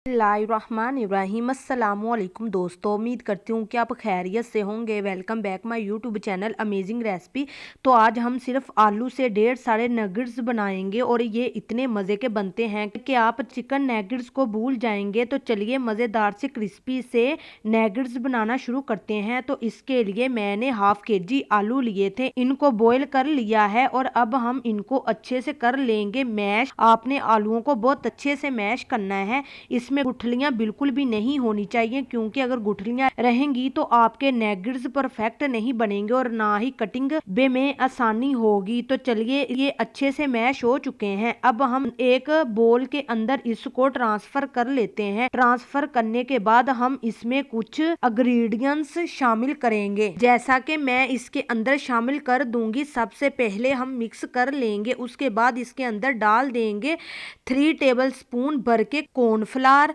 बिस्मिल्लाहिर्रहमानिर्रहीम। अस्सलामुअलैकुम दोस्तों, उम्मीद करती हूँ कि आप खैरियत से होंगे। Welcome back my YouTube channel amazing recipe. तो आज हम सिर्फ आलू से ढेर सारे नगेट्स बनाएंगे और ये इतने मज़े के बनते हैं कि आप चिकन नगेट्स को भूल जाएंगे। तो चलिए मज़ेदार से क्रिस्पी से नगेट्स बनाना शुरू करते हैं। तो इसके लिए मैंने हाफ केजी आलू लिए थे, इनको बॉईल कर लिया है और अब हम इनको अच्छे से कर लेंगे मैश। आपने आलूओं को बहुत अच्छे से मैश करना है। इसमें गुठलियां बिल्कुल भी नहीं होनी चाहिए, क्योंकि अगर गुठलियां रहेंगी तो आपके नगेट्स परफेक्ट नहीं बनेंगे और ना ही कटिंग में आसानी होगी। तो चलिए ये अच्छे से मैश हो चुके हैं। अब हम एक बोल के अंदर इसको ट्रांसफर कर लेते हैं। ट्रांसफर करने के बाद हम इसमें कुछ इंग्रेडिएंट्स शामिल करेंगे, जैसा कि मैं इसके अंदर शामिल कर दूंगी। सबसे पहले हम मिक्स कर लेंगे, उसके बाद इसके अंदर डाल देंगे 3 टेबल स्पून भर के कॉर्नफ्लावर,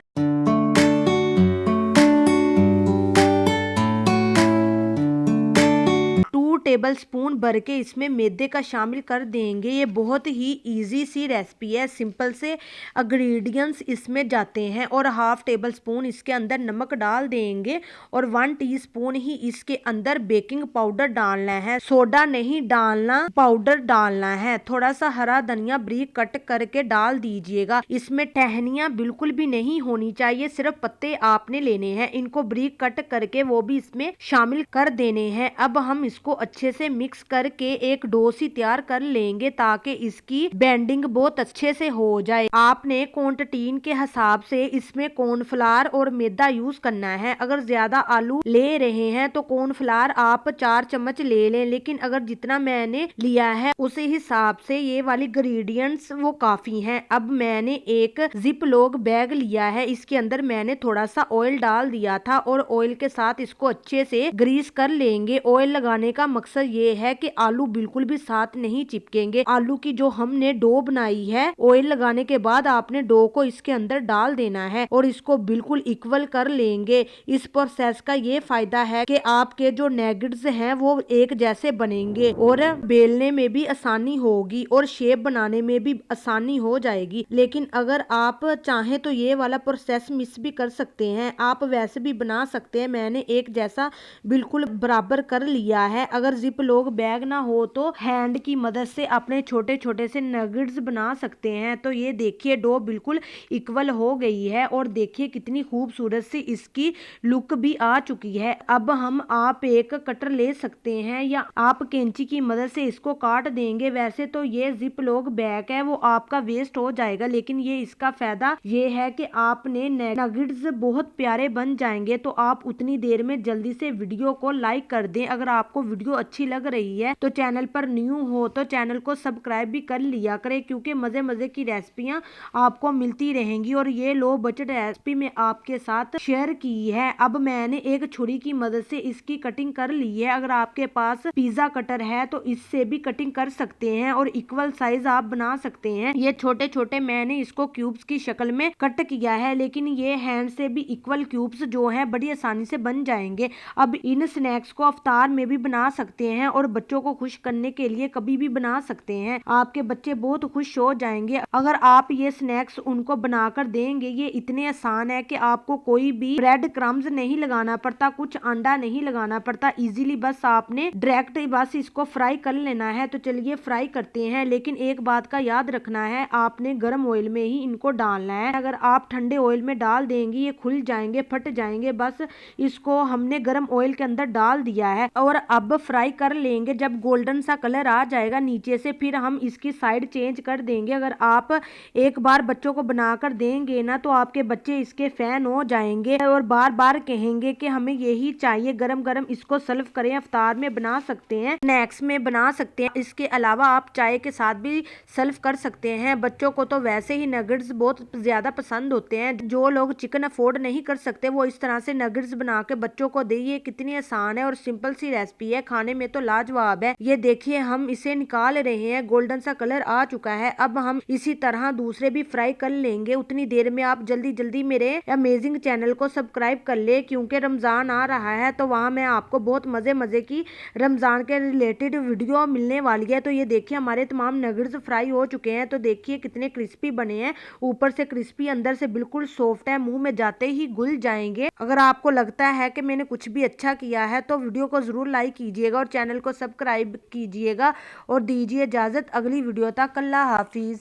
2 टेबल स्पून भर के इसमें मैदे का शामिल कर देंगे। ये बहुत ही इजी सी रेसिपी है, सिंपल से इंग्रेडिएंट्स इसमें जाते हैं। और हाफ टेबल स्पून इसके अंदर नमक डाल देंगे और 1 टीस्पून ही इसके अंदर बेकिंग पाउडर डालना है। सोडा नहीं डालना, पाउडर डालना है। थोड़ा सा हरा धनिया ब्रीक कट करके डाल दीजिएगा। इसमें टहनियाँ बिल्कुल भी नहीं होनी चाहिए, सिर्फ पत्ते आपने लेने हैं। इनको ब्रीक कट करके वो भी इसमें शामिल कर देने हैं। अब हम इसको अच्छे से मिक्स करके एक डो सी तैयार कर लेंगे, ताकि इसकी बेंडिंग बहुत अच्छे से हो जाए। आपने क्वांटिटी के हिसाब से इसमें कॉर्नफ्लावर और मैदा यूज करना है। अगर ज्यादा आलू ले रहे हैं तो कॉर्नफ्लावर आप 4 चम्मच ले लें, लेकिन अगर जितना मैंने लिया है उसी हिसाब से ये वाली इंग्रेडिएंट्स वो काफी हैं। अब मैंने एक जिप लॉक बैग लिया है, इसके अंदर मैंने थोड़ा सा ऑयल डाल दिया था और ऑयल के साथ इसको अच्छे से ग्रीस कर लेंगे। ऑयल लगाने का मकसद ये है कि आलू बिल्कुल भी साथ नहीं चिपकेंगे। आलू की जो हमने डो बनाई है, ऑयल लगाने के बाद आपने डो को इसके अंदर डाल देना है और इसको बिल्कुल इक्वल कर लेंगे। इस प्रोसेस का ये फायदा है कि आपके जो नगेट्स हैं वो एक जैसे बनेंगे और बेलने में भी आसानी होगी और शेप बनाने में भी आसानी हो जाएगी। लेकिन अगर आप चाहें तो ये वाला प्रोसेस मिस भी कर सकते हैं, आप वैसे भी बना सकते हैं। मैंने एक जैसा बिल्कुल बराबर कर लिया है। अगर जिप लॉक बैग ना हो तो हैंड की मदद से अपने छोटे छोटे से नगेट्स बना सकते हैं। तो ये देखिए डो बिल्कुल इक्वल हो गई है और देखिए कितनी खूबसूरत सी इसकी लुक भी आ चुकी है। अब आप एक कटर ले सकते हैं या आप कैंची की मदद से इसको काट देंगे। वैसे तो ये जिप लॉक बैग है वो आपका वेस्ट हो जाएगा, लेकिन ये इसका फायदा ये है कि आपने नगेट्स बहुत प्यारे बन जाएंगे। तो आप उतनी देर में जल्दी से वीडियो को लाइक कर दें। अगर आपको वीडियो अच्छी लग रही है तो चैनल पर न्यू हो तो चैनल को सब्सक्राइब भी कर लिया करें, क्योंकि मजे मजे की रेसिपियां आपको मिलती रहेंगी और ये लो बजट रेसिपी में आपके साथ शेयर की है। अब मैंने एक छुरी की मदद से इसकी कटिंग कर ली है। अगर आपके पास पिज्जा कटर है तो इससे भी कटिंग कर सकते हैं और इक्वल साइज आप बना सकते हैं। ये छोटे छोटे मैंने इसको क्यूब्स की शक्ल में कट किया है, लेकिन ये हैंड से भी इक्वल क्यूब्स जो है बड़ी आसानी से बन जाएंगे। अब इन स्नैक्स को अफ्तार में भी बना सकते हैं और बच्चों को खुश करने के लिए कभी भी बना सकते हैं। आपके बच्चे बहुत खुश हो जाएंगे अगर आप ये स्नैक्स उनको बनाकर देंगे। ये इतने आसान है कि आपको कोई भी ब्रेड क्रम्स नहीं लगाना पड़ता, कुछ अंडा नहीं लगाना पड़ता। इजीली बस आपने डायरेक्ट बस इसको फ्राई कर लेना है। तो चलिए फ्राई करते हैं, लेकिन एक बात का याद रखना है, आपने गर्म ऑयल में ही इनको डालना है। अगर आप ठंडे ऑयल में डाल देंगे ये खुल जाएंगे, फट जाएंगे। बस इसको हमने गर्म ऑयल के अंदर डाल दिया है और अब फ्राई कर लेंगे। जब गोल्डन सा कलर आ जाएगा नीचे से, फिर हम इसकी साइड चेंज कर देंगे। अगर आप एक बार बच्चों को बनाकर देंगे ना तो आपके बच्चे इसके फैन हो जाएंगे और बार बार कहेंगे कि हमें यही चाहिए। गरम गरम इसको सर्व करें, अफ्तार में बना सकते हैं, स्नैक्स में बना सकते हैं। इसके अलावा आप चाय के साथ भी सर्व कर सकते हैं। बच्चों को तो वैसे ही नगेट्स बहुत ज्यादा पसंद होते हैं। जो लोग चिकन अफोर्ड नहीं कर सकते वो इस तरह से नगेट्स बना के बच्चों को दे। ये कितनी आसान है और सिंपल सी रेसिपी है, खाने खाने में तो लाजवाब है। ये देखिए हम इसे निकाल रहे हैं, गोल्डन सा कलर आ चुका है। अब हम इसी तरह दूसरे भी फ्राई कर लेंगे। उतनी देर में आप जल्दी जल्दी मेरे अमेजिंग चैनल को सब्सक्राइब कर ले, क्योंकि रमजान आ रहा है तो वहाँ मैं आपको बहुत मजे मजे की रमजान के रिलेटेड वीडियो मिलने वाली है। तो ये देखिए हमारे तमाम नगेट्स फ्राई हो चुके हैं। तो देखिए कितने क्रिस्पी बने हैं, ऊपर से क्रिस्पी, अंदर से बिल्कुल सॉफ्ट है, मुंह में जाते ही घुल जाएंगे। अगर आपको लगता है कि मैंने कुछ भी अच्छा किया है तो वीडियो को जरूर लाइक कीजिएगा और चैनल को सब्सक्राइब कीजिएगा और दीजिए इजाजत अगली वीडियो तक। अल्लाह हाफिज।